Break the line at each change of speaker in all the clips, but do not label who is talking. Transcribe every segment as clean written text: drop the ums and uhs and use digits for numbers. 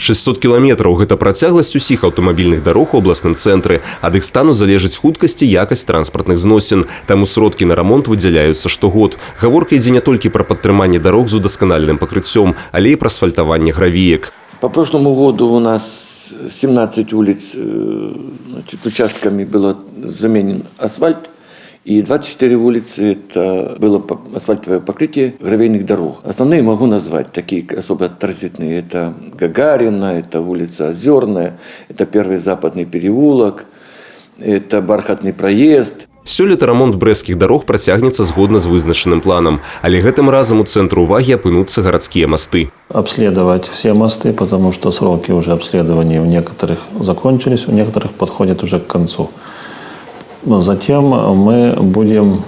600 кіламетраў – гэта працягласць усіх аўтамабільных дарог у абласным цэнтры. Ад іх стану залежыць хуткасць і якасць транспартных зносін. Таму сродкі на рамонт выдзяляюцца штогод. Гаворка ідзе не толькі пра падтрыманне дарог з удасканаленым пакрыццём, але і пра асфальтаванне гравіек.
По прошлому году у нас 17 улиц участками было заменен асфальт. И 24 улицы – это было асфальтовое покрытие гравийных дорог. Основные могу назвать, такие особо транзитные. Это Гагарина, это улица Озерная, это Первый Западный переулок, это Бархатный проезд.
Сёлета рамонт брэсцкіх дарог працягнецца згодна з вызначаным планам. Але гэтым разам у цэнтру увагі апынуцца гарадскія мосты.
Обследовать все мосты, потому что сроки уже обследования у некоторых закончились, у некоторых подходят уже к концу. Затем мы будем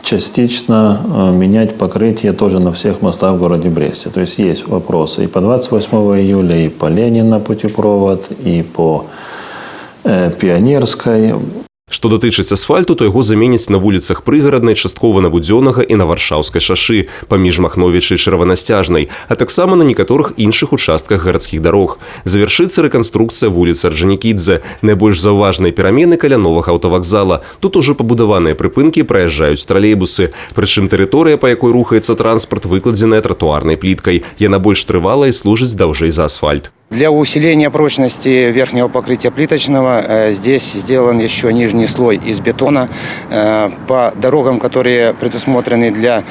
частично менять покрытие тоже на всех мостах в городе Бресте. То есть есть вопросы и по 28 июля, и по Ленина путепровод, и по Пионерской.
Што датычыць асфальту, то яго заменяць на вуліцах Прыгараднай, часткова на Будзённага і на Варшаўскай шашы, паміж Махновічай і Чырванасцяжнай, а таксама на некаторых іншых участках гарадскіх дарог. Завяршыцца рэканструкцыя вуліцы Орджанікідзе. Найбольш заўважныя перамены каля новага аўтавакзала. Тут ужо пабудаваныя прыпынкі праязджаюць тралейбусы. Прычым тэрыторыя, па якой рухаецца транспарт, выкладзеная тратуарнай пліткай. Яна больш трывалая і служыць даўжэй за асфальт.
Для усиления прочности верхнего покрытия плиточного здесь сделан еще нижний слой из бетона. По дорогам, которые предусмотрены для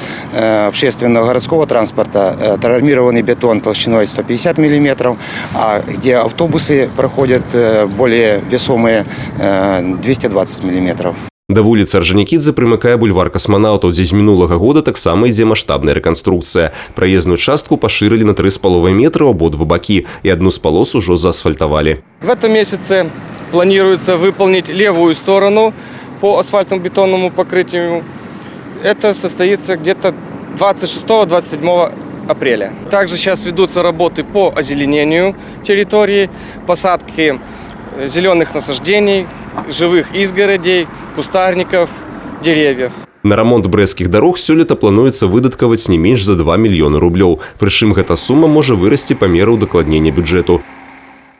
общественного городского транспорта, травмированный бетон толщиной 150 мм, а где автобусы проходят более весомые 220 мм.
Да вуліцы Орджанікідзе прымыкае бульвар касманаўтаў, дзе з мінулага года таксама ідзе маштабная рэканструкцыя. Праезную частку пашырылі на 3,5 метра ў абодва бакі, і одну з полос ужо заасфальтавалі.
В этом месяце планируется выполнить левую сторону по асфальтно-бетонному покрытию. Это состоится где-то 26-27 апреля. Также сейчас ведутся работы по озеленению территории, посадки зеленых насаждений, живых изгородей, кустарников, деревьев.
На рамонт брэсцкіх дарог сёлета плануецца выдаткаваць не менш за 2 мільёны рублёў. Прычым гэта сума можа вырасці па меры ўдакладнення бюджэту.